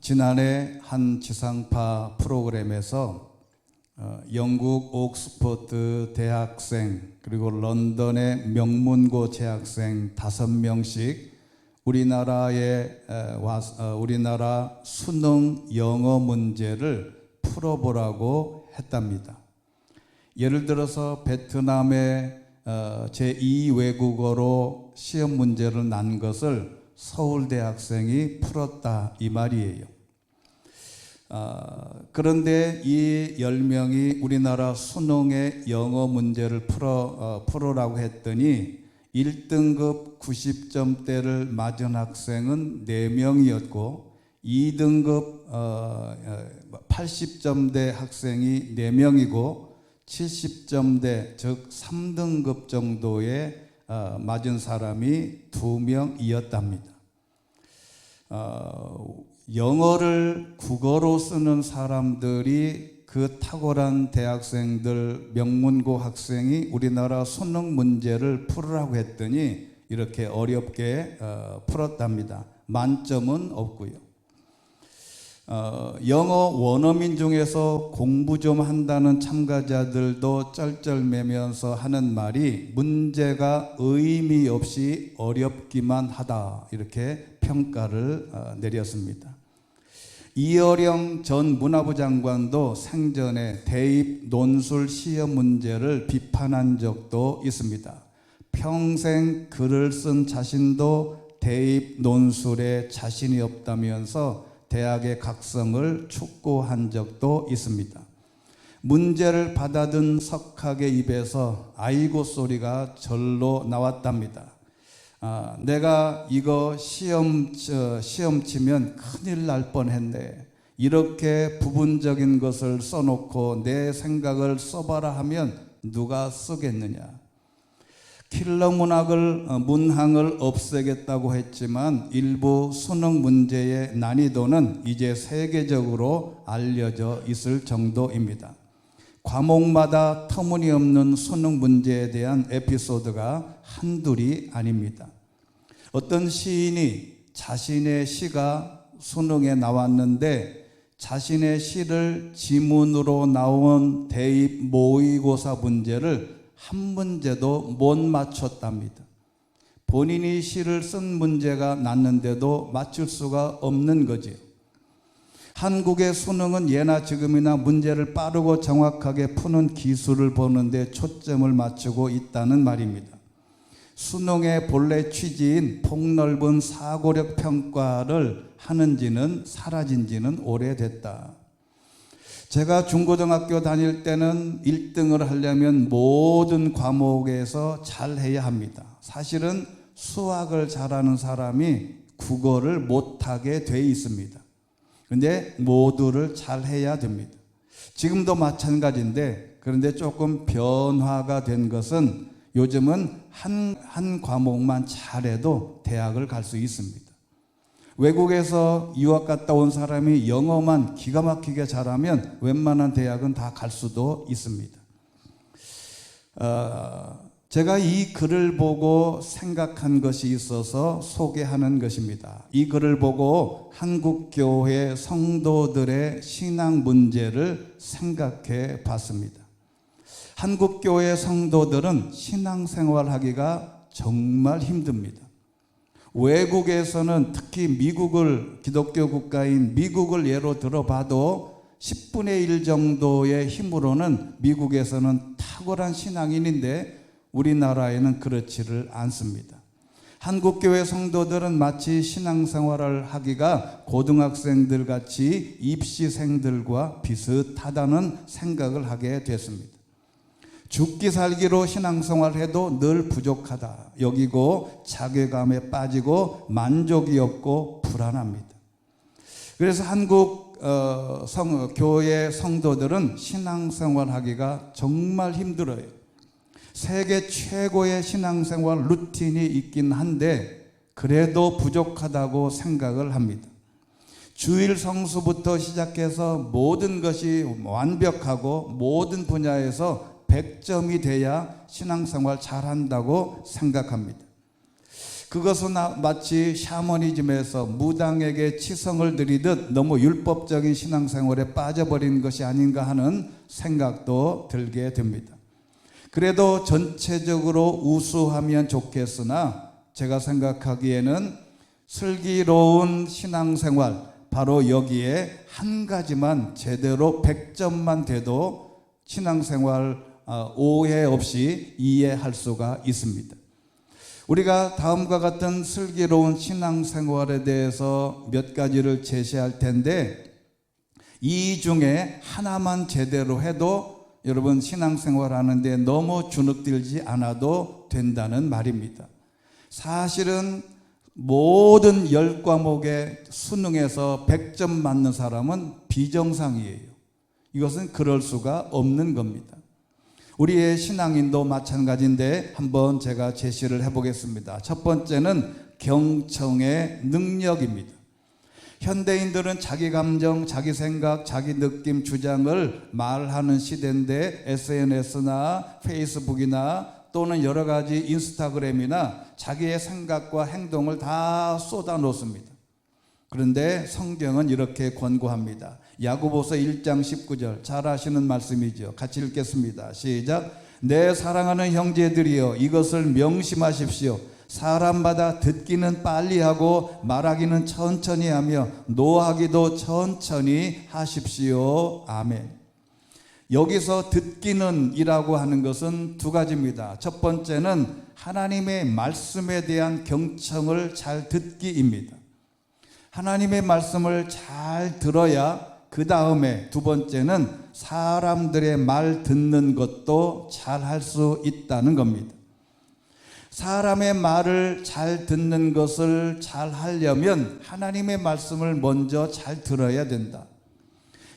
지난해 한 지상파 프로그램에서 영국 옥스퍼드 대학생 그리고 런던의 명문고 재학생 5명씩 우리나라 수능 영어 문제를 풀어보라고 했답니다. 예를 들어서 베트남의 제2 외국어로 시험 문제를 난 것을 서울대 학생이 풀었다 이 말이에요. 그런데 이 10명이 우리나라 수능의 영어 문제를 풀으라고 했더니 1등급 90점대를 맞은 학생은 4명이었고 2등급 80점대 학생이 4명이고 70점대 즉 3등급 정도의 맞은 사람이 2명이었답니다. 영어를 국어로 쓰는 사람들이 그 탁월한 대학생들 명문고 학생이 우리나라 수능 문제를 풀으라고 했더니 이렇게 어렵게 풀었답니다. 만점은 없고요. 영어 원어민 중에서 공부 좀 한다는 참가자들도 쩔쩔매면서 하는 말이 문제가 의미 없이 어렵기만 하다 이렇게 평가를 내렸습니다. 이어령 전 문화부 장관도 생전에 대입 논술 시험 문제를 비판한 적도 있습니다. 평생 글을 쓴 자신도 대입 논술에 자신이 없다면서 대학의 각성을 촉구한 적도 있습니다. 문제를 받아든 석학의 입에서 아이고 소리가 절로 나왔답니다. 내가 이거 시험 치면 큰일 날 뻔했네. 이렇게 부분적인 것을 써놓고 내 생각을 써봐라 하면 누가 쓰겠느냐. 킬러 문항을 없애겠다고 했지만 일부 수능 문제의 난이도는 이제 세계적으로 알려져 있을 정도입니다. 과목마다 터무니없는 수능 문제에 대한 에피소드가 한둘이 아닙니다. 어떤 시인이 자신의 시가 수능에 나왔는데 자신의 시를 지문으로 나온 대입 모의고사 문제를 한 문제도 못 맞췄답니다. 본인이 시를 쓴 문제가 났는데도 맞출 수가 없는 거지요. 한국의 수능은 예나 지금이나 문제를 빠르고 정확하게 푸는 기술을 보는데 초점을 맞추고 있다는 말입니다. 수능의 본래 취지인 폭넓은 사고력 평가를 하는지는 사라진 지는 오래됐다. 제가 중고등학교 다닐 때는 1등을 하려면 모든 과목에서 잘해야 합니다. 사실은 수학을 잘하는 사람이 국어를 못하게 돼 있습니다. 그런데 모두를 잘해야 됩니다. 지금도 마찬가지인데 그런데 조금 변화가 된 것은 요즘은 한 과목만 잘해도 대학을 갈 수 있습니다. 외국에서 유학 갔다 온 사람이 영어만 기가 막히게 잘하면 웬만한 대학은 다 갈 수도 있습니다. 제가 이 글을 보고 생각한 것이 있어서 소개하는 것입니다. 이 글을 보고 한국교회 성도들의 신앙 문제를 생각해 봤습니다. 한국교회 성도들은 신앙생활하기가 정말 힘듭니다. 외국에서는 특히 기독교 국가인 미국을 예로 들어봐도 10분의 1 정도의 힘으로는 미국에서는 탁월한 신앙인인데 우리나라에는 그렇지를 않습니다. 한국교회 성도들은 마치 신앙생활을 하기가 고등학생들 같이 입시생들과 비슷하다는 생각을 하게 됐습니다. 죽기 살기로 신앙생활해도 늘 부족하다 여기고 자괴감에 빠지고 만족이 없고 불안합니다. 그래서 한국 교회 성도들은 신앙생활하기가 정말 힘들어요. 세계 최고의 신앙생활 루틴이 있긴 한데 그래도 부족하다고 생각을 합니다. 주일 성수부터 시작해서 모든 것이 완벽하고 모든 분야에서 100점이 돼야 신앙생활 잘한다고 생각합니다. 그것은 마치 샤머니즘에서 무당에게 치성을 드리듯 너무 율법적인 신앙생활에 빠져버린 것이 아닌가 하는 생각도 들게 됩니다. 그래도 전체적으로 우수하면 좋겠으나 제가 생각하기에는 슬기로운 신앙생활, 바로 여기에 한 가지만 제대로 100점만 돼도 신앙생활 오해 없이 이해할 수가 있습니다. 우리가 다음과 같은 슬기로운 신앙생활에 대해서 몇 가지를 제시할 텐데, 이 중에 하나만 제대로 해도 여러분 신앙생활 하는데 너무 주눅들지 않아도 된다는 말입니다. 사실은 모든 10과목의 수능에서 100점 맞는 사람은 비정상이에요. 이것은 그럴 수가 없는 겁니다. 우리의 신앙인도 마찬가지인데 한번 제가 제시를 해보겠습니다. 첫 번째는 경청의 능력입니다. 현대인들은 자기 감정, 자기 생각, 자기 느낌, 주장을 말하는 시대인데 SNS나 페이스북이나 또는 여러 가지 인스타그램이나 자기의 생각과 행동을 다 쏟아 놓습니다. 그런데 성경은 이렇게 권고합니다. 야고보서 1장 19절, 잘 아시는 말씀이죠. 같이 읽겠습니다. 시작. 내 사랑하는 형제들이여, 이것을 명심하십시오. 사람마다 듣기는 빨리 하고 말하기는 천천히 하며 노하기도 천천히 하십시오. 아멘. 여기서 듣기는 이라고 하는 것은 두 가지입니다. 첫 번째는 하나님의 말씀에 대한 경청을 잘 듣기입니다. 하나님의 말씀을 잘 들어야 그 다음에 두 번째는 사람들의 말 듣는 것도 잘 할 수 있다는 겁니다. 사람의 말을 잘 듣는 것을 잘 하려면 하나님의 말씀을 먼저 잘 들어야 된다.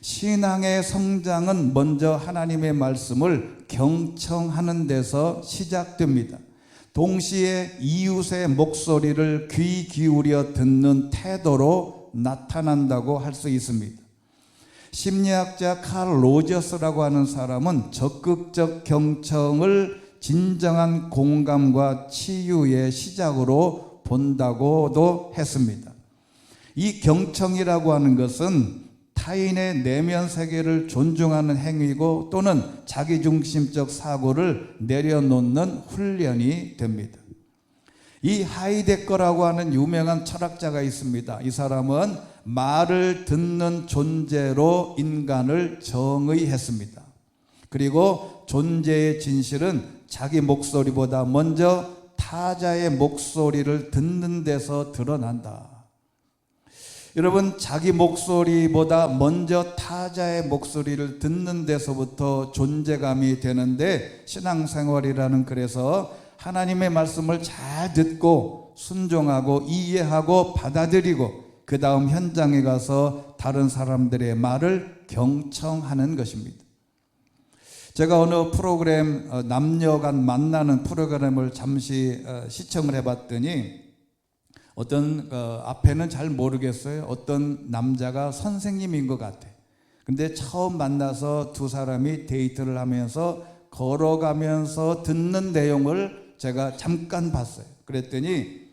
신앙의 성장은 먼저 하나님의 말씀을 경청하는 데서 시작됩니다. 동시에 이웃의 목소리를 귀 기울여 듣는 태도로 나타난다고 할 수 있습니다. 심리학자 칼 로저스라고 하는 사람은 적극적 경청을 진정한 공감과 치유의 시작으로 본다고도 했습니다. 이 경청이라고 하는 것은 타인의 내면 세계를 존중하는 행위고 또는 자기중심적 사고를 내려놓는 훈련이 됩니다. 이 하이데거라고 하는 유명한 철학자가 있습니다. 이 사람은 말을 듣는 존재로 인간을 정의했습니다. 그리고 존재의 진실은 자기 목소리보다 먼저 타자의 목소리를 듣는 데서 드러난다. 여러분, 자기 목소리보다 먼저 타자의 목소리를 듣는 데서부터 존재감이 되는데, 신앙생활이라는 그래서 하나님의 말씀을 잘 듣고 순종하고 이해하고 받아들이고 그 다음 현장에 가서 다른 사람들의 말을 경청하는 것입니다. 제가 어느 프로그램, 남녀간 만나는 프로그램을 잠시 시청을 해봤더니 어떤 앞에는 잘 모르겠어요. 어떤 남자가 선생님인 것 같아. 근데 처음 만나서 두 사람이 데이트를 하면서 걸어가면서 듣는 내용을 제가 잠깐 봤어요. 그랬더니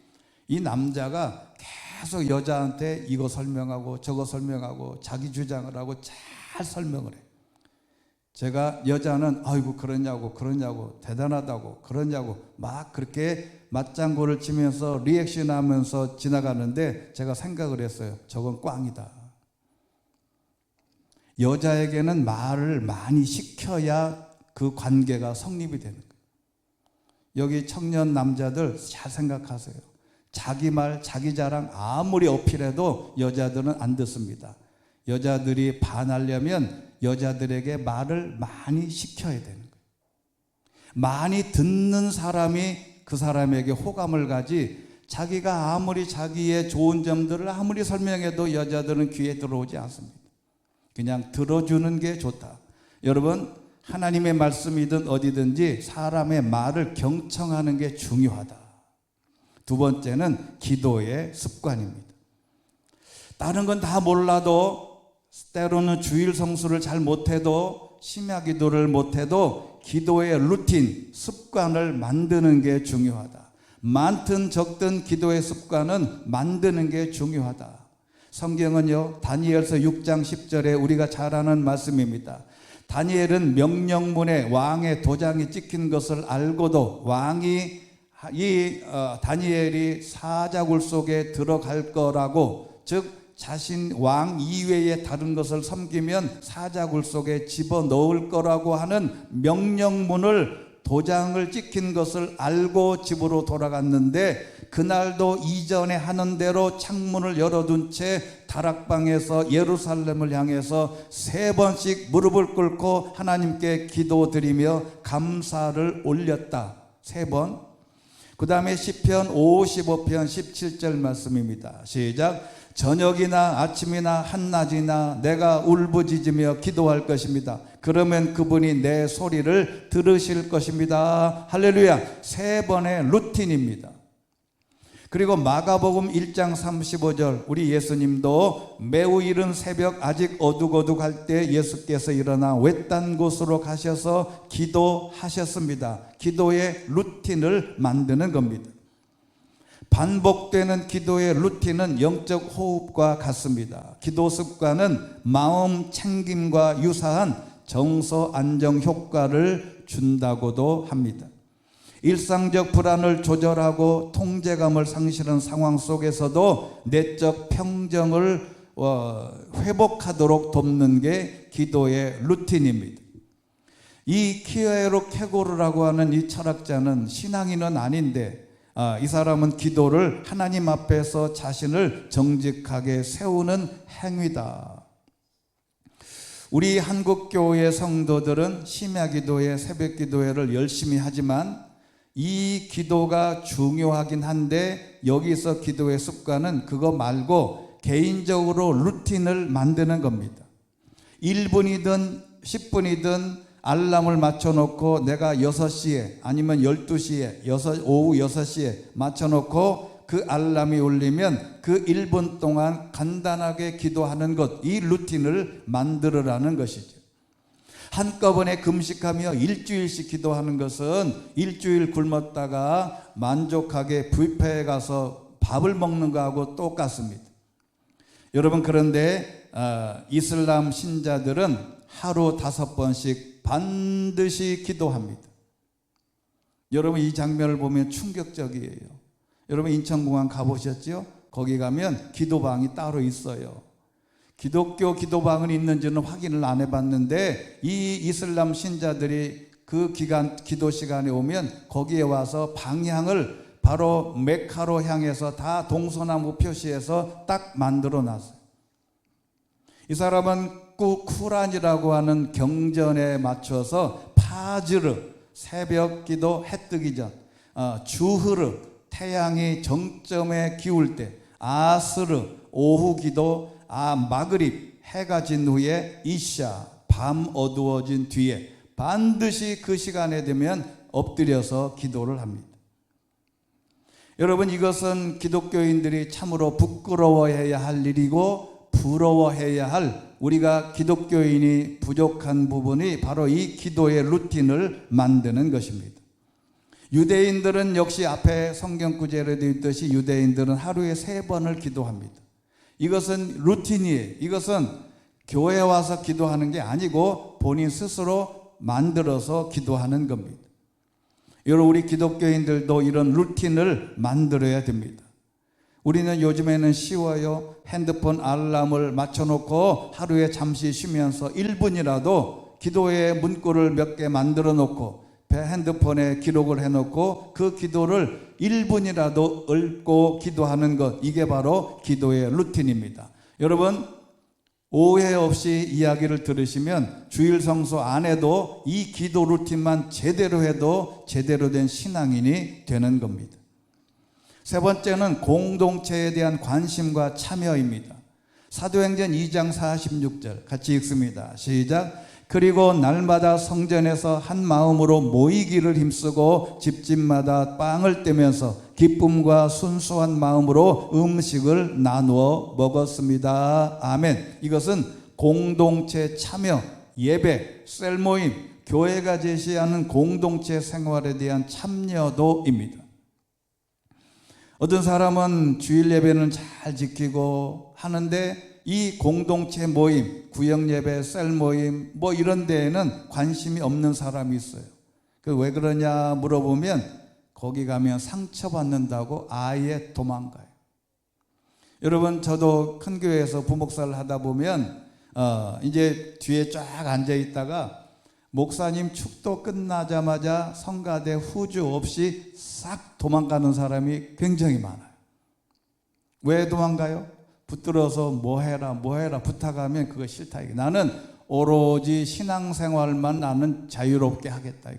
이 남자가 계속 여자한테 이거 설명하고 저거 설명하고 자기 주장을 하고 잘 설명을 해요. 제가 여자는 아이고 그러냐고 대단하다고 그러냐고 막 그렇게 맞장구를 치면서 리액션 하면서 지나가는데 제가 생각을 했어요. 저건 꽝이다. 여자에게는 말을 많이 시켜야 그 관계가 성립이 되는 거예요. 여기 청년 남자들 잘 생각하세요. 자기 말, 자기 자랑 아무리 어필해도 여자들은 안 듣습니다. 여자들이 반하려면 여자들에게 말을 많이 시켜야 되는 거예요. 많이 듣는 사람이 그 사람에게 호감을 가지, 자기가 아무리 자기의 좋은 점들을 아무리 설명해도 여자들은 귀에 들어오지 않습니다. 그냥 들어주는 게 좋다. 여러분, 하나님의 말씀이든 어디든지 사람의 말을 경청하는 게 중요하다. 두 번째는 기도의 습관입니다. 다른 건 다 몰라도, 때로는 주일 성수를 잘 못해도, 심야 기도를 못해도 기도의 루틴, 습관을 만드는 게 중요하다. 많든 적든 기도의 습관은 만드는 게 중요하다. 성경은요, 다니엘서 6장 10절에 우리가 잘 아는 말씀입니다. 다니엘은 명령문에 왕의 도장이 찍힌 것을 알고도 왕이 다니엘이 사자굴 속에 들어갈 거라고, 즉 자신 왕 이외에 다른 것을 섬기면 사자굴 속에 집어넣을 거라고 하는 명령문을, 도장을 찍힌 것을 알고 집으로 돌아갔는데, 그날도 이전에 하는 대로 창문을 열어둔 채 다락방에서 예루살렘을 향해서 3번씩 무릎을 꿇고 하나님께 기도드리며 감사를 올렸다. 3번. 그 다음에 시편 55편 17절 말씀입니다. 시작. 저녁이나 아침이나 한낮이나 내가 울부짖으며 기도할 것입니다. 그러면 그분이 내 소리를 들으실 것입니다. 할렐루야. 3번의 루틴입니다. 그리고 마가복음 1장 35절, 우리 예수님도 매우 이른 새벽 아직 어둑어둑할 때 예수께서 일어나 외딴 곳으로 가셔서 기도하셨습니다. 기도의 루틴을 만드는 겁니다. 반복되는 기도의 루틴은 영적 호흡과 같습니다. 기도 습관은 마음 챙김과 유사한 정서 안정 효과를 준다고도 합니다. 일상적 불안을 조절하고 통제감을 상실한 상황 속에서도 내적 평정을 회복하도록 돕는 게 기도의 루틴입니다. 이 키에로 케고르라고 하는 이 철학자는 신앙인은 아닌데, 이 사람은 기도를 하나님 앞에서 자신을 정직하게 세우는 행위다. 우리 한국교회 성도들은 심야기도회, 새벽기도회를 열심히 하지만 이 기도가 중요하긴 한데, 여기서 기도의 습관은 그거 말고 개인적으로 루틴을 만드는 겁니다. 1분이든 10분이든 알람을 맞춰놓고 내가 6시에 아니면 12시에 오후 6시에 맞춰놓고 그 알람이 울리면 그 1분 동안 간단하게 기도하는 것, 이 루틴을 만들으라는 것이죠. 한꺼번에 금식하며 일주일씩 기도하는 것은 일주일 굶었다가 만족하게 뷔페에 가서 밥을 먹는 거하고 똑같습니다. 여러분, 그런데 이슬람 신자들은 하루 5번씩 반드시 기도합니다. 여러분, 이 장면을 보면 충격적이에요. 여러분, 인천공항 가보셨죠? 거기 가면 기도방이 따로 있어요. 기독교 기도방은 있는지는 확인을 안 해봤는데, 이 이슬람 신자들이 그 기간 기도 시간에 오면 거기에 와서 방향을 바로 메카로 향해서 다 동서나무 표시해서 딱 만들어 놨어요. 이 사람은 쿠란이라고 하는 경전에 맞춰서 파즈르, 새벽 기도 해 뜨기 전, 주흐르, 태양이 정점에 기울 때, 아스르, 오후 기도, 마그립, 해가 진 후에, 이샤, 밤 어두워진 뒤에 반드시 그 시간에 되면 엎드려서 기도를 합니다. 여러분, 이것은 기독교인들이 참으로 부끄러워해야 할 일이고 부러워해야 할, 우리가 기독교인이 부족한 부분이 바로 이 기도의 루틴을 만드는 것입니다. 유대인들은 역시 앞에 성경 구절에 되어 있듯이 유대인들은 하루에 3번을 기도합니다. 이것은 루틴이에요. 이것은 교회 와서 기도하는 게 아니고 본인 스스로 만들어서 기도하는 겁니다. 여러분, 우리 기독교인들도 이런 루틴을 만들어야 됩니다. 우리는 요즘에는 쉬워요. 핸드폰 알람을 맞춰놓고 하루에 잠시 쉬면서 1분이라도 기도의 문구를 몇 개 만들어 놓고 핸드폰에 기록을 해놓고 그 기도를 1분이라도 읽고 기도하는 것, 이게 바로 기도의 루틴입니다. 여러분, 오해 없이 이야기를 들으시면 주일 성수 안에도 이 기도 루틴만 제대로 해도 제대로 된 신앙인이 되는 겁니다. 3번째는 공동체에 대한 관심과 참여입니다. 사도행전 2장 46절 같이 읽습니다. 시작. 그리고 날마다 성전에서 한 마음으로 모이기를 힘쓰고 집집마다 빵을 떼면서 기쁨과 순수한 마음으로 음식을 나누어 먹었습니다. 아멘. 이것은 공동체 참여, 예배, 셀모임, 교회가 제시하는 공동체 생활에 대한 참여도입니다. 어떤 사람은 주일 예배는 잘 지키고 하는데 이 공동체 모임, 구역 예배, 셀 모임 뭐 이런 데에는 관심이 없는 사람이 있어요. 그 왜 그러냐 물어보면 거기 가면 상처받는다고 아예 도망가요. 여러분, 저도 큰 교회에서 부목사를 하다 보면 이제 뒤에 쫙 앉아 있다가 목사님 축도 끝나자마자 성가대 후주 없이 싹 도망가는 사람이 굉장히 많아요. 왜 도망가요? 붙들어서 뭐 해라 부탁하면 그거 싫다. 나는 오로지 신앙생활만 나는 자유롭게 하겠다.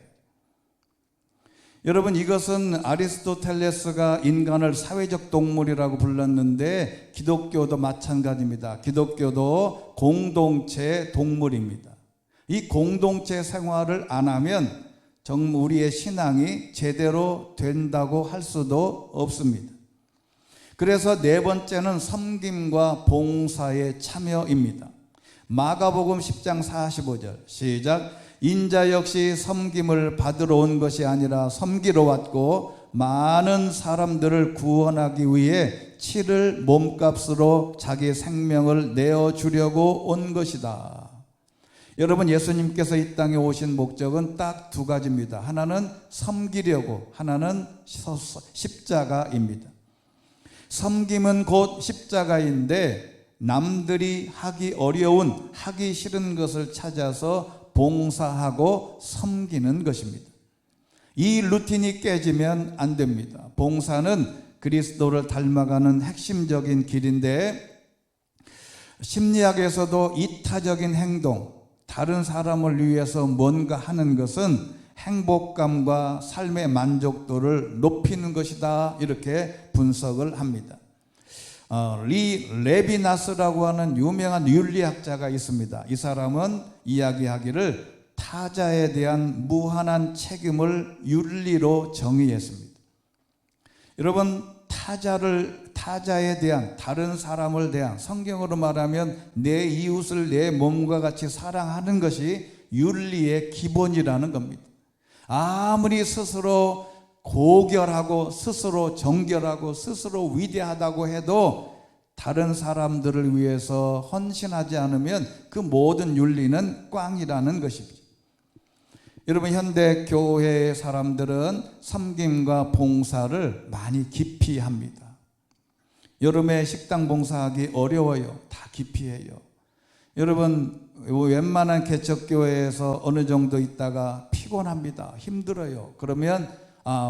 여러분, 이것은 아리스토텔레스가 인간을 사회적 동물이라고 불렀는데 기독교도 마찬가지입니다. 기독교도 공동체 동물입니다. 이 공동체 생활을 안 하면 정말 우리의 신앙이 제대로 된다고 할 수도 없습니다. 그래서 네 번째는 섬김과 봉사의 참여입니다. 마가복음 10장 45절 시작. 인자 역시 섬김을 받으러 온 것이 아니라 섬기러 왔고 많은 사람들을 구원하기 위해 치를 몸값으로 자기 생명을 내어주려고 온 것이다. 여러분, 예수님께서 이 땅에 오신 목적은 딱 두 가지입니다. 하나는 섬기려고, 하나는 십자가입니다. 섬김은 곧 십자가인데 남들이 하기 어려운, 하기 싫은 것을 찾아서 봉사하고 섬기는 것입니다. 이 루틴이 깨지면 안 됩니다. 봉사는 그리스도를 닮아가는 핵심적인 길인데 심리학에서도 이타적인 행동, 다른 사람을 위해서 뭔가 하는 것은 행복감과 삶의 만족도를 높이는 것이다, 이렇게 분석을 합니다. 리 레비나스라고 하는 유명한 윤리학자가 있습니다. 이 사람은 이야기하기를 타자에 대한 무한한 책임을 윤리로 정의했습니다. 여러분, 타자에 대한, 다른 사람을 대한, 성경으로 말하면 내 이웃을 내 몸과 같이 사랑하는 것이 윤리의 기본이라는 겁니다. 아무리 스스로 고결하고 스스로 정결하고 스스로 위대하다고 해도 다른 사람들을 위해서 헌신하지 않으면 그 모든 윤리는 꽝이라는 것입니다. 여러분, 현대 교회의 사람들은 섬김과 봉사를 많이 깊이 합니다. 여름에 식당 봉사하기 어려워요. 다 깊이 해요. 여러분, 웬만한 개척교회에서 어느 정도 있다가 피곤합니다. 힘들어요. 그러면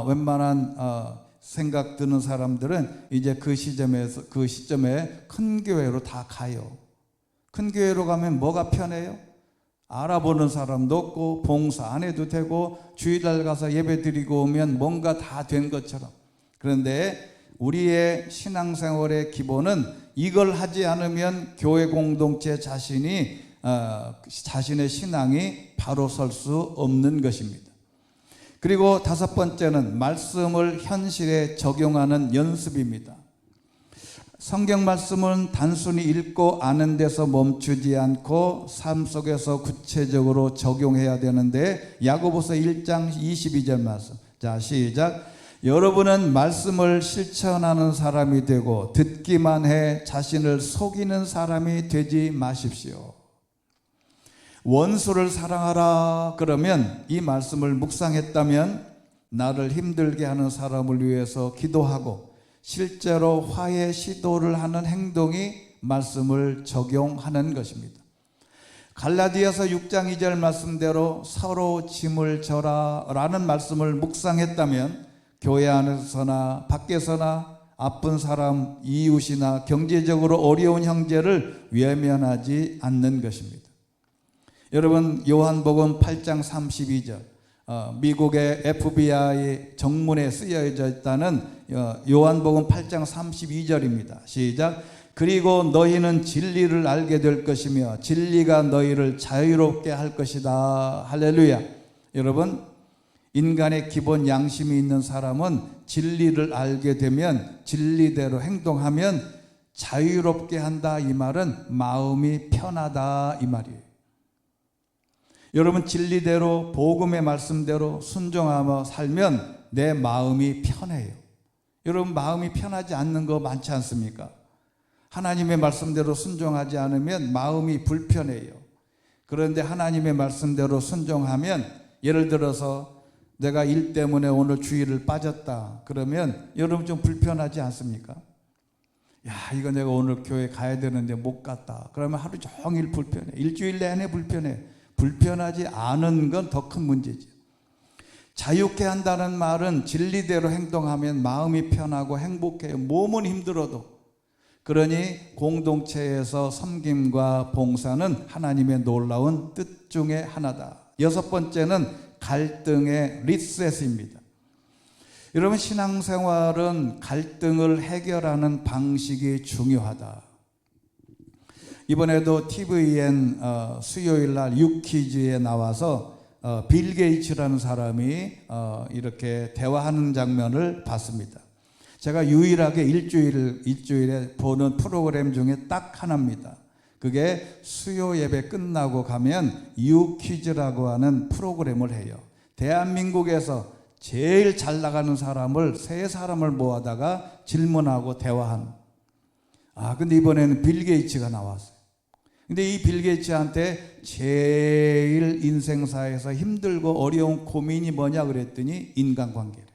웬만한 생각 드는 사람들은 이제 그 시점에 큰 교회로 다 가요. 큰 교회로 가면 뭐가 편해요? 알아보는 사람도 없고 봉사 안 해도 되고 주일날 가서 예배 드리고 오면 뭔가 다 된 것처럼. 그런데 우리의 신앙생활의 기본은 이걸 하지 않으면 교회 공동체 자신의 신앙이 바로 설 수 없는 것입니다. 그리고 다섯 번째는 말씀을 현실에 적용하는 연습입니다. 성경 말씀은 단순히 읽고 아는 데서 멈추지 않고 삶 속에서 구체적으로 적용해야 되는데 야고보서 1장 22절 말씀. 자, 시작. 여러분은 말씀을 실천하는 사람이 되고 듣기만 해 자신을 속이는 사람이 되지 마십시오. 원수를 사랑하라 그러면 이 말씀을 묵상했다면 나를 힘들게 하는 사람을 위해서 기도하고 실제로 화해 시도를 하는 행동이 말씀을 적용하는 것입니다. 갈라디아서 6장 2절 말씀대로 서로 짐을 져라 라는 말씀을 묵상했다면 교회 안에서나 밖에서나 아픈 사람, 이웃이나 경제적으로 어려운 형제를 외면하지 않는 것입니다. 여러분, 요한복음 8장 32절 미국의 FBI 정문에 쓰여져 있다는 요한복음 8장 32절입니다. 시작. 그리고 너희는 진리를 알게 될 것이며 진리가 너희를 자유롭게 할 것이다. 할렐루야. 여러분, 인간의 기본 양심이 있는 사람은 진리를 알게 되면 진리대로 행동하면 자유롭게 한다. 이 말은 마음이 편하다 이 말이에요. 여러분, 진리대로 복음의 말씀대로 순종하며 살면 내 마음이 편해요. 여러분 마음이 편하지 않는 거 많지 않습니까? 하나님의 말씀대로 순종하지 않으면 마음이 불편해요. 그런데 하나님의 말씀대로 순종하면, 예를 들어서 내가 일 때문에 오늘 주일을 빠졌다 그러면 여러분 좀 불편하지 않습니까? 야, 이거 내가 오늘 교회 가야 되는데 못 갔다 그러면 하루 종일 불편해. 일주일 내내 불편해. 불편하지 않은 건 더 큰 문제지. 자유케 한다는 말은 진리대로 행동하면 마음이 편하고 행복해요. 몸은 힘들어도. 그러니 공동체에서 섬김과 봉사는 하나님의 놀라운 뜻 중에 하나다. 여섯 번째는 갈등의 리셋입니다. 여러분, 신앙생활은 갈등을 해결하는 방식이 중요하다. 이번에도 TVN 수요일 날 유퀴즈에 나와서 빌 게이츠라는 사람이 이렇게 대화하는 장면을 봤습니다. 제가 유일하게 일주일에 보는 프로그램 중에 딱 하나입니다. 그게 수요 예배 끝나고 가면 유퀴즈라고 하는 프로그램을 해요. 대한민국에서 제일 잘 나가는 사람을 세 사람을 모아다가 질문하고 대화한. 근데 이번에는 빌 게이츠가 나왔어요. 근데 이 빌 게이츠한테 제일 인생사에서 힘들고 어려운 고민이 뭐냐 그랬더니 인간관계래.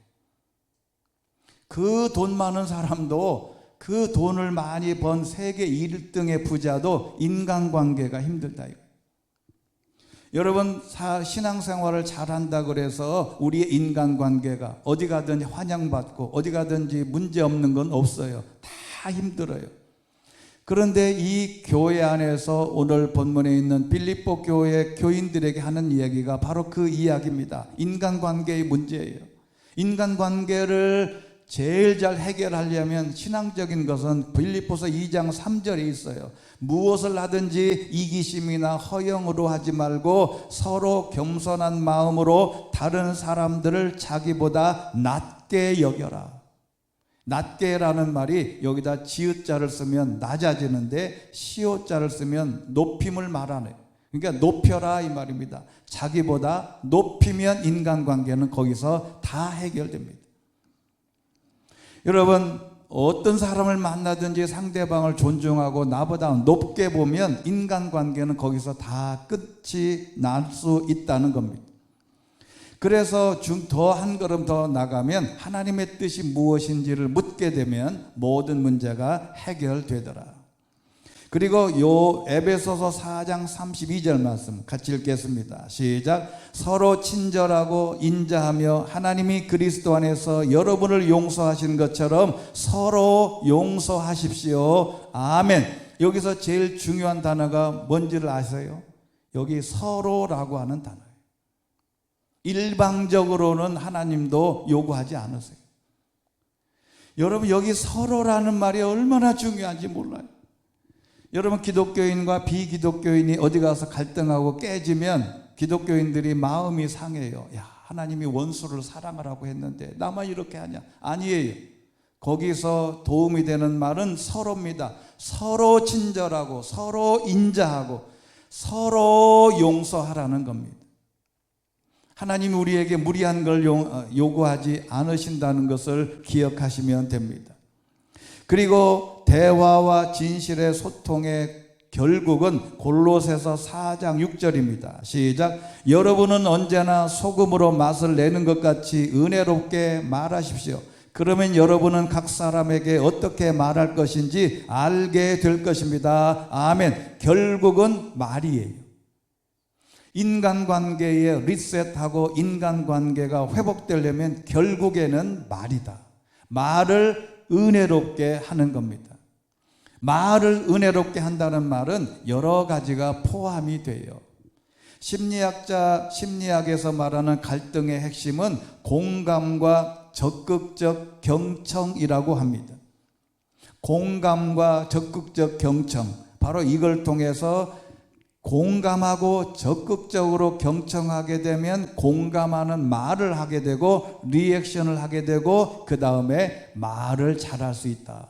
그 돈 많은 사람도, 그 돈을 많이 번 세계 1등의 부자도 인간관계가 힘들다 이거. 여러분, 신앙생활을 잘한다 그래서 우리의 인간관계가 어디 가든지 환영받고 어디 가든지 문제없는 건 없어요. 다 힘들어요. 그런데 이 교회 안에서 오늘 본문에 있는 빌립보 교회 교인들에게 하는 이야기가 바로 그 이야기입니다. 인간관계의 문제예요. 인간관계를 제일 잘 해결하려면 신앙적인 것은 빌립보서 2장 3절에 있어요. 무엇을 하든지 이기심이나 허영으로 하지 말고 서로 겸손한 마음으로 다른 사람들을 자기보다 낮게 여겨라. 낮게라는 말이 여기다 지읒자를 쓰면 낮아지는데 시옷자를 쓰면 높임을 말하네. 그러니까 높여라 이 말입니다. 자기보다 높이면 인간관계는 거기서 다 해결됩니다. 여러분, 어떤 사람을 만나든지 상대방을 존중하고 나보다 높게 보면 인간관계는 거기서 다 끝이 날 수 있다는 겁니다. 그래서 더 한 걸음 더 나가면 하나님의 뜻이 무엇인지를 묻게 되면 모든 문제가 해결되더라. 그리고 요 에베소서 4장 32절 말씀 같이 읽겠습니다. 시작. 서로 친절하고 인자하며 하나님이 그리스도 안에서 여러분을 용서하신 것처럼 서로 용서하십시오. 아멘. 여기서 제일 중요한 단어가 뭔지를 아세요? 여기 서로라고 하는 단어예요. 일방적으로는 하나님도 요구하지 않으세요. 여러분, 여기 서로라는 말이 얼마나 중요한지 몰라요. 여러분, 기독교인과 비기독교인이 어디 가서 갈등하고 깨지면 기독교인들이 마음이 상해요. 야, 하나님이 원수를 사랑하라고 했는데 나만 이렇게 하냐? 아니에요. 거기서 도움이 되는 말은 서로입니다. 서로 친절하고 서로 인자하고 서로 용서하라는 겁니다. 하나님이 우리에게 무리한 걸 요구하지 않으신다는 것을 기억하시면 됩니다. 그리고 대화와 진실의 소통의 결국은 골로새서 4장 6절입니다. 시작. 여러분은 언제나 소금으로 맛을 내는 것 같이 은혜롭게 말하십시오. 그러면 여러분은 각 사람에게 어떻게 말할 것인지 알게 될 것입니다. 아멘. 결국은 말이에요. 인간관계에 리셋하고 인간관계가 회복되려면 결국에는 말이다. 말을 은혜롭게 하는 겁니다. 말을 은혜롭게 한다는 말은 여러 가지가 포함이 돼요. 심리학에서 말하는 갈등의 핵심은 공감과 적극적 경청이라고 합니다. 공감과 적극적 경청, 바로 이걸 통해서 공감하고 적극적으로 경청하게 되면 공감하는 말을 하게 되고 리액션을 하게 되고 그 다음에 말을 잘할 수 있다.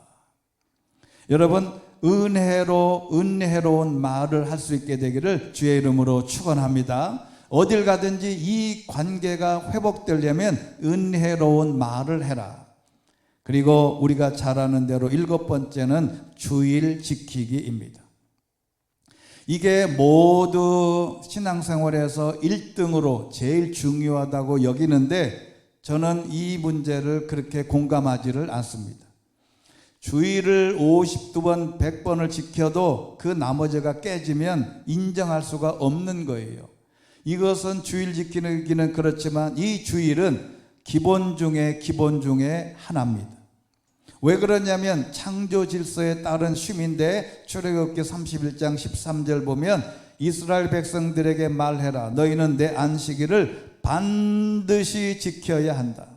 여러분, 은혜로운 말을 할 수 있게 되기를 주의 이름으로 축원합니다. 어딜 가든지 이 관계가 회복되려면 은혜로운 말을 해라. 그리고 우리가 잘 아는 대로 7번째는 주일 지키기입니다. 이게 모두 신앙생활에서 1등으로 제일 중요하다고 여기는데 저는 이 문제를 그렇게 공감하지를 않습니다. 주일을 52번, 100번을 지켜도 그 나머지가 깨지면 인정할 수가 없는 거예요. 이것은 주일 지키기는 그렇지만 이 주일은 기본 중에 기본 중에 하나입니다. 왜 그러냐면 창조 질서에 따른 쉼인데 출애굽기 31장 13절 보면 이스라엘 백성들에게 말해라. 너희는 내 안식일을 반드시 지켜야 한다.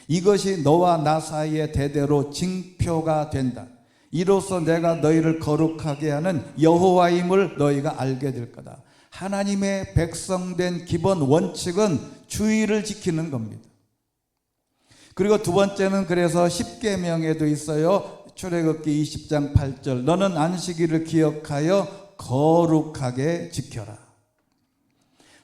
이것이 너와 나 사이에 대대로 징표가 된다. 이로써 내가 너희를 거룩하게 하는 여호와임을 너희가 알게 될 거다. 하나님의 백성된 기본 원칙은 주일을 지키는 겁니다. 그리고 두 번째는 그래서 십계명에도 있어요. 출애굽기 20장 8절 너는 안식일을 기억하여 거룩하게 지켜라.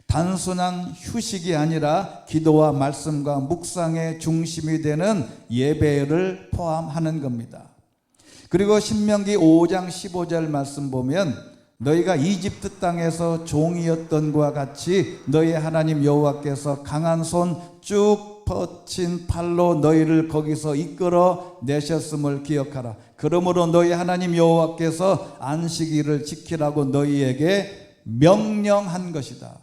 단순한 휴식이 아니라 기도와 말씀과 묵상의 중심이 되는 예배를 포함하는 겁니다. 그리고 신명기 5장 15절 말씀 보면 너희가 이집트 땅에서 종이었던 것과 같이 너희 하나님 여호와께서 강한 손 쭉 뻗친 팔로 너희를 거기서 이끌어 내셨음을 기억하라. 그러므로 너희 하나님 여호와께서 안식일을 지키라고 너희에게 명령한 것이다.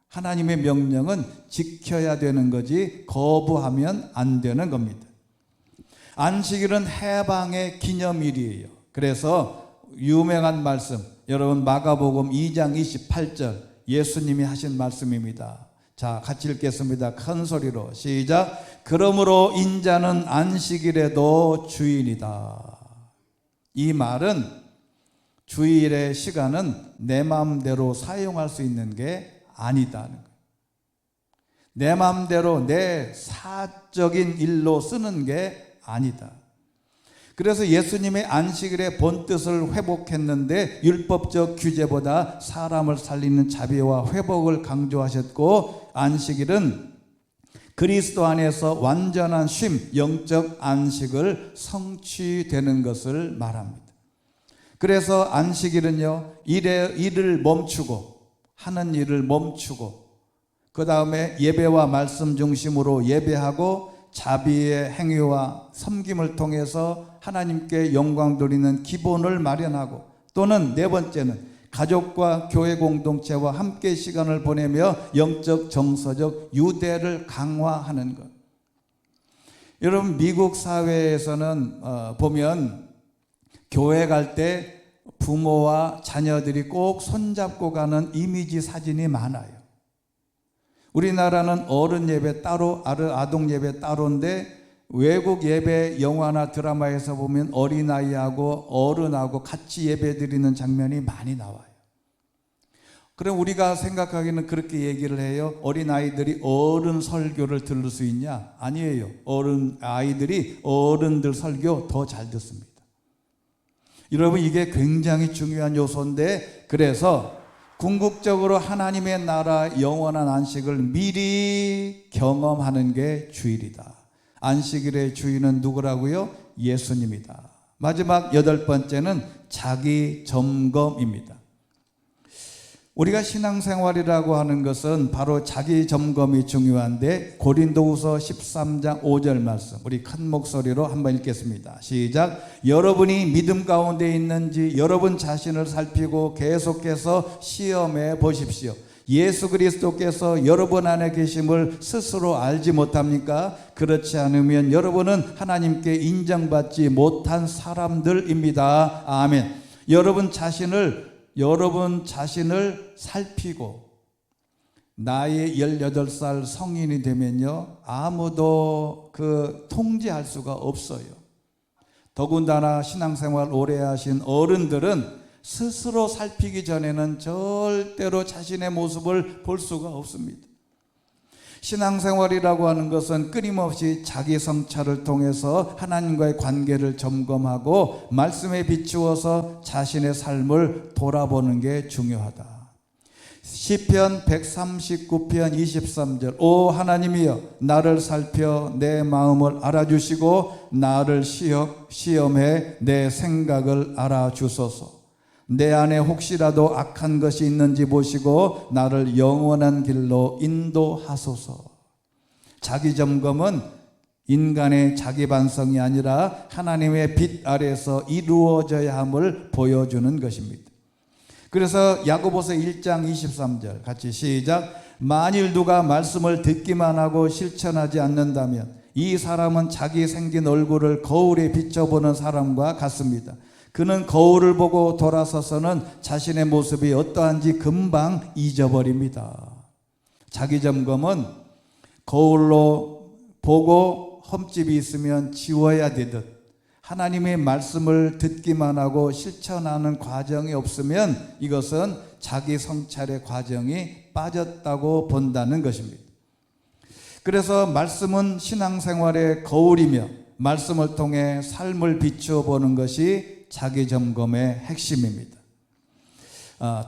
하나님의 명령은 지켜야 되는 거지 거부하면 안 되는 겁니다. 안식일은 해방의 기념일이에요. 그래서 유명한 말씀, 여러분 마가복음 2장 28절 예수님이 하신 말씀입니다. 자, 같이 읽겠습니다. 큰 소리로 시작. 그러므로 인자는 안식일에도 주인이다. 이 말은 주일의 시간은 내 마음대로 사용할 수 있는 게 아니다는 거예요. 내 마음대로 내 사적인 일로 쓰는 게 아니다. 그래서 예수님의 안식일의 본뜻을 회복했는데 율법적 규제보다 사람을 살리는 자비와 회복을 강조하셨고 안식일은 그리스도 안에서 완전한 쉼, 영적 안식을 성취되는 것을 말합니다. 그래서 안식일은요, 일을 멈추고 하는 일을 멈추고 그 다음에 예배와 말씀 중심으로 예배하고 자비의 행위와 섬김을 통해서 하나님께 영광 돌리는 기본을 마련하고 또는 네 번째는 가족과 교회 공동체와 함께 시간을 보내며 영적 정서적 유대를 강화하는 것. 여러분 미국 사회에서는 보면 교회 갈 때 부모와 자녀들이 꼭 손잡고 가는 이미지 사진이 많아요. 우리나라는 어른 예배 따로, 아동 예배 따로인데 외국 예배 영화나 드라마에서 보면 어린아이하고 어른하고 같이 예배 드리는 장면이 많이 나와요. 그럼 우리가 생각하기는 그렇게 얘기를 해요. 어린아이들이 어른 설교를 들을 수 있냐? 아니에요. 아이들이 어른들 설교 더 잘 듣습니다. 여러분 이게 굉장히 중요한 요소인데 그래서 궁극적으로 하나님의 나라 영원한 안식을 미리 경험하는 게 주일이다. 안식일의 주인은 누구라고요? 예수님이다. 마지막 8번째는 자기 점검입니다. 우리가 신앙생활이라고 하는 것은 바로 자기 점검이 중요한데 고린도후서 13장 5절 말씀 우리 큰 목소리로 한번 읽겠습니다. 시작. 여러분이 믿음 가운데 있는지 여러분 자신을 살피고 계속해서 시험해 보십시오. 예수 그리스도께서 여러분 안에 계심을 스스로 알지 못합니까? 그렇지 않으면 여러분은 하나님께 인정받지 못한 사람들입니다. 아멘. 여러분 자신을 살피고 나이 18살 성인이 되면요 아무도 통제할 수가 없어요. 더군다나 신앙생활 오래 하신 어른들은 스스로 살피기 전에는 절대로 자신의 모습을 볼 수가 없습니다. 신앙생활이라고 하는 것은 끊임없이 자기 성찰을 통해서 하나님과의 관계를 점검하고 말씀에 비추어서 자신의 삶을 돌아보는 게 중요하다. 시편 139편 23절 오 하나님이여 나를 살펴 내 마음을 알아주시고 나를 시험해 내 생각을 알아주소서. 내 안에 혹시라도 악한 것이 있는지 보시고 나를 영원한 길로 인도하소서. 자기 점검은 인간의 자기 반성이 아니라 하나님의 빛 아래에서 이루어져야 함을 보여주는 것입니다. 그래서 야고보서 1장 23절 같이 시작. 만일 누가 말씀을 듣기만 하고 실천하지 않는다면 이 사람은 자기 생긴 얼굴을 거울에 비춰보는 사람과 같습니다. 그는 거울을 보고 돌아서서는 자신의 모습이 어떠한지 금방 잊어버립니다. 자기 점검은 거울로 보고 흠집이 있으면 지워야 되듯 하나님의 말씀을 듣기만 하고 실천하는 과정이 없으면 이것은 자기 성찰의 과정이 빠졌다고 본다는 것입니다. 그래서 말씀은 신앙생활의 거울이며 말씀을 통해 삶을 비추어 보는 것이 자기 점검의 핵심입니다.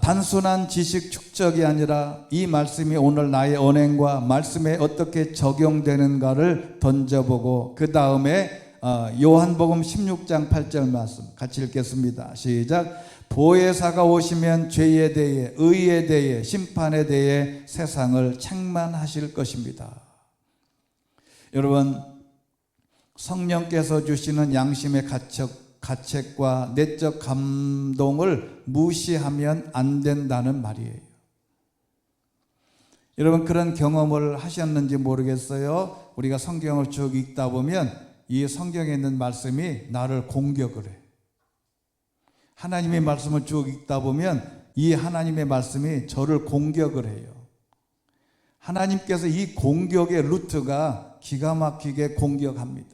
단순한 지식 축적이 아니라 이 말씀이 오늘 나의 언행과 말씀에 어떻게 적용되는가를 던져보고 그 다음에 요한복음 16장 8절 말씀 같이 읽겠습니다. 시작. 보혜사가 오시면 죄에 대해 의에 대해 심판에 대해 세상을 책망하실 것입니다. 여러분, 성령께서 주시는 양심의 가책과 내적 감동을 무시하면 안 된다는 말이에요. 여러분, 그런 경험을 하셨는지 모르겠어요. 우리가 성경을 쭉 읽다 보면 이 성경에 있는 말씀이 나를 공격을 해. 하나님의 말씀을 쭉 읽다 보면 이 하나님의 말씀이 저를 공격을 해요. 하나님께서 이 공격의 루트가 기가 막히게 공격합니다.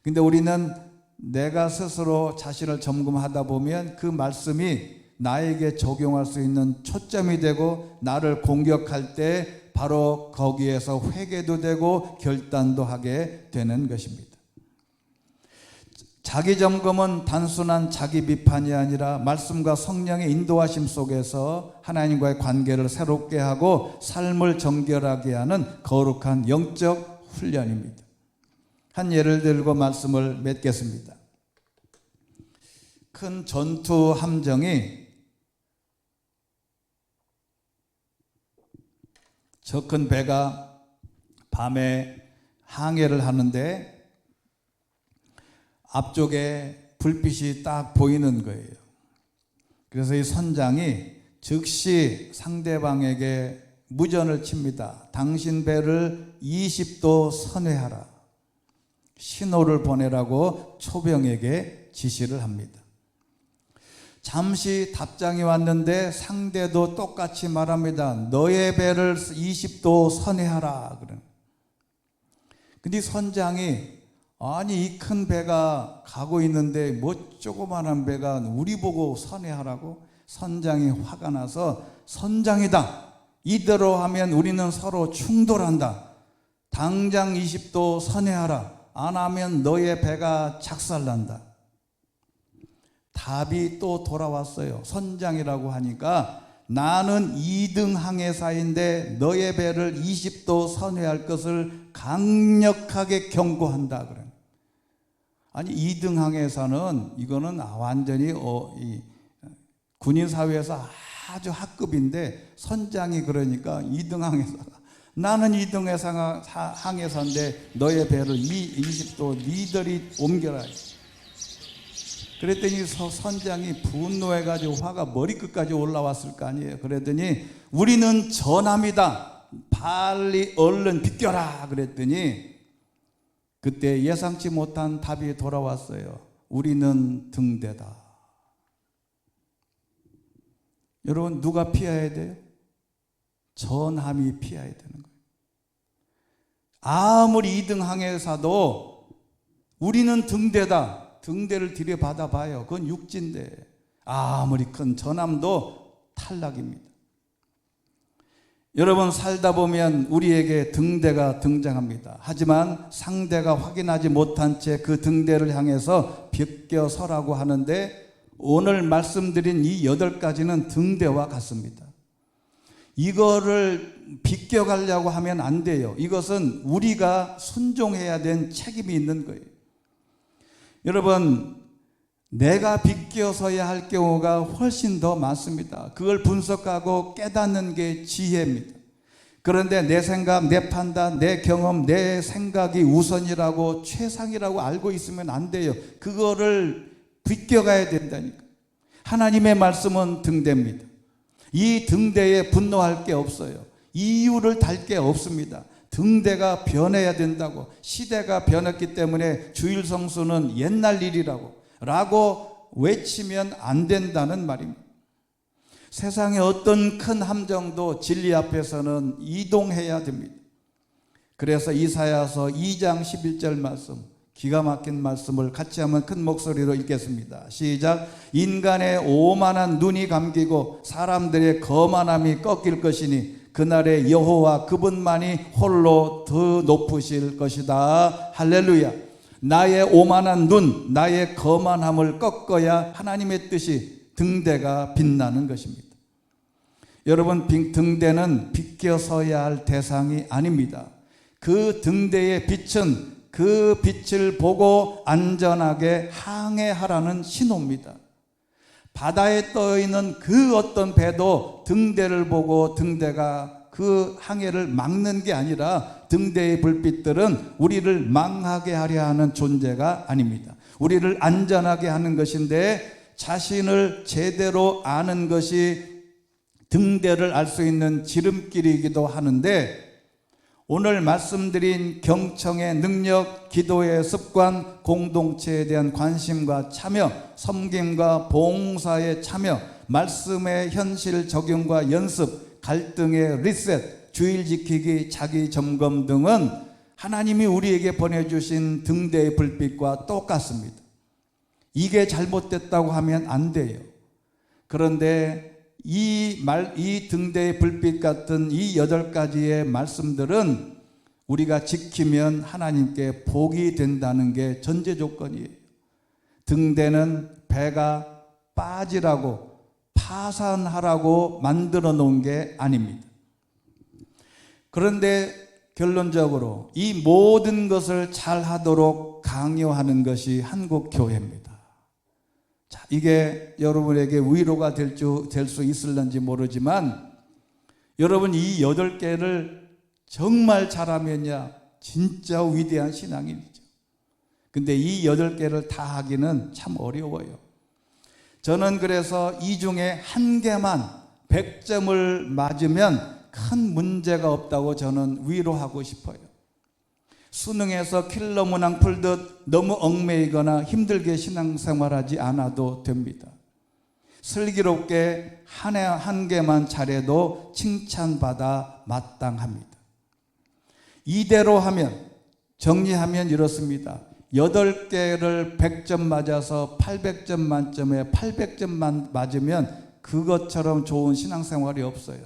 근데 우리는 내가 스스로 자신을 점검하다 보면 그 말씀이 나에게 적용할 수 있는 초점이 되고 나를 공격할 때 바로 거기에서 회개도 되고 결단도 하게 되는 것입니다. 자기 점검은 단순한 자기 비판이 아니라 말씀과 성령의 인도하심 속에서 하나님과의 관계를 새롭게 하고 삶을 정결하게 하는 거룩한 영적 훈련입니다. 한 예를 들고 말씀을 맺겠습니다. 큰 전투 함정이 저 큰 배가 밤에 항해를 하는데 앞쪽에 불빛이 딱 보이는 거예요. 그래서 이 선장이 즉시 상대방에게 무전을 칩니다. 당신 배를 20도 선회하라. 신호를 보내라고 초병에게 지시를 합니다. 잠시 답장이 왔는데 상대도 똑같이 말합니다. 너의 배를 20도 선회하라. 근데 선장이 아니 이 큰 배가 가고 있는데 뭐 조그마한 배가 우리 보고 선회하라고? 선장이 화가 나서 선장이다. 이대로 하면 우리는 서로 충돌한다. 당장 20도 선회하라. 안 하면 너의 배가 작살난다. 답이 또 돌아왔어요. 선장이라고 하니까 나는 2등 항해사인데 너의 배를 20도 선회할 것을 강력하게 경고한다. 그래. 아니 2등 항해사는 이거는 완전히 군인 사회에서 아주 하급인데 선장이 그러니까 2등 항해사가 나는 2등 항해사인데 너의 배를 20도 니들이 옮겨라. 그랬더니 선장이 분노해가지고 화가 머리끝까지 올라왔을 거 아니에요. 그랬더니 우리는 전함이다. 빨리 얼른 비껴라. 그랬더니 그때 예상치 못한 답이 돌아왔어요. 우리는 등대다. 여러분 누가 피해야 돼요? 전함이 피해야 되는 거예요. 아무리 2등 항해사도 우리는 등대다. 등대를 들여받아 봐요. 그건 육지인데 아무리 큰 전함도 탈락입니다. 여러분 살다 보면 우리에게 등대가 등장합니다. 하지만 상대가 확인하지 못한 채 그 등대를 향해서 비껴서라고 하는데 오늘 말씀드린 이 8가지는 등대와 같습니다. 이거를 비껴가려고 하면 안 돼요. 이것은 우리가 순종해야 된 책임이 있는 거예요. 여러분, 내가 비껴서야 할 경우가 훨씬 더 많습니다. 그걸 분석하고 깨닫는 게 지혜입니다. 그런데 내 생각, 내 판단, 내 경험, 내 생각이 우선이라고 최상이라고 알고 있으면 안 돼요. 그거를 비껴가야 된다니까. 하나님의 말씀은 등대입니다. 이 등대에 분노할 게 없어요. 이유를 달 게 없습니다. 등대가 변해야 된다고. 시대가 변했기 때문에 주일 성수는 옛날 일이라고 외치면 안 된다는 말입니다. 세상의 어떤 큰 함정도 진리 앞에서는 이동해야 됩니다. 그래서 이사야서 2장 11절 말씀, 기가 막힌 말씀을 같이 한번 큰 목소리로 읽겠습니다. 시작. 인간의 오만한 눈이 감기고 사람들의 거만함이 꺾일 것이니 그날에 여호와 그분만이 홀로 더 높으실 것이다. 할렐루야. 나의 오만한 눈, 나의 거만함을 꺾어야 하나님의 뜻이 등대가 빛나는 것입니다. 여러분, 등대는 비껴서야 할 대상이 아닙니다. 그 등대의 빛은 그 빛을 보고 안전하게 항해하라는 신호입니다. 바다에 떠있는 그 어떤 배도 등대를 보고 등대가 그 항해를 막는 게 아니라 등대의 불빛들은 우리를 망하게 하려 하는 존재가 아닙니다. 우리를 안전하게 하는 것인데 자신을 제대로 아는 것이 등대를 알 수 있는 지름길이기도 하는데 오늘 말씀드린 경청의 능력, 기도의 습관, 공동체에 대한 관심과 참여, 섬김과 봉사의 참여, 말씀의 현실 적용과 연습, 갈등의 리셋, 주일 지키기, 자기 점검 등은 하나님이 우리에게 보내주신 등대의 불빛과 똑같습니다. 이게 잘못됐다고 하면 안 돼요. 그런데 이 등대의 불빛 같은 이 8가지의 말씀들은 우리가 지키면 하나님께 복이 된다는 게 전제 조건이에요. 등대는 배가 빠지라고 파산하라고 만들어 놓은 게 아닙니다. 그런데 결론적으로 이 모든 것을 잘 하도록 강요하는 것이 한국 교회입니다. 자, 이게 여러분에게 위로가 될 수 있을런지 모르지만 여러분, 이 8개를 정말 잘하면야 진짜 위대한 신앙인이죠. 근데 이 8개를 다 하기는 참 어려워요. 저는 그래서 이 중에 한 개만 100점을 맞으면 큰 문제가 없다고 저는 위로하고 싶어요. 수능에서 킬러 문항 풀듯 너무 얽매이거나 힘들게 신앙생활하지 않아도 됩니다. 슬기롭게 한 개만 잘해도 칭찬받아 마땅합니다. 이대로 하면, 정리하면 이렇습니다. 8개를 100점 맞아서 800점 만점에 800점만 맞으면 그것처럼 좋은 신앙생활이 없어요.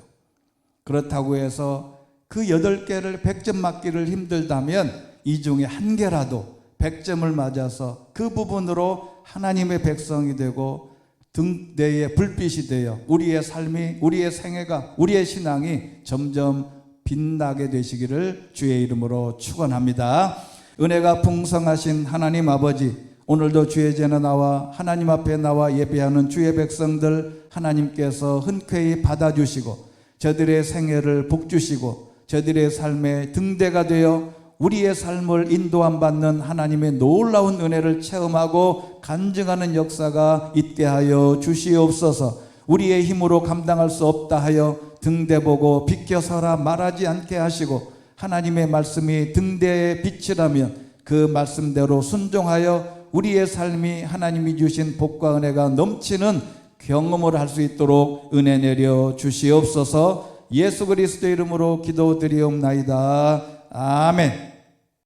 그렇다고 해서 그 8개를 100점 맞기를 힘들다면 이 중에 한 개라도 100점을 맞아서 그 부분으로 하나님의 백성이 되고 등대의 불빛이 되어 우리의 삶이, 우리의 생애가, 우리의 신앙이 점점 빛나게 되시기를 주의 이름으로 축원합니다. 은혜가 풍성하신 하나님 아버지, 오늘도 주의 전에 나와 하나님 앞에 나와 예배하는 주의 백성들 하나님께서 흔쾌히 받아주시고 저들의 생애를 복주시고 저들의 삶의 등대가 되어 우리의 삶을 인도함 받는 하나님의 놀라운 은혜를 체험하고 간증하는 역사가 있게 하여 주시옵소서. 우리의 힘으로 감당할 수 없다 하여 등대 보고 비켜서라 말하지 않게 하시고 하나님의 말씀이 등대의 빛이라면 그 말씀대로 순종하여 우리의 삶이 하나님이 주신 복과 은혜가 넘치는 경험을 할 수 있도록 은혜 내려 주시옵소서. 예수 그리스도 이름으로 기도드리옵나이다. 아멘.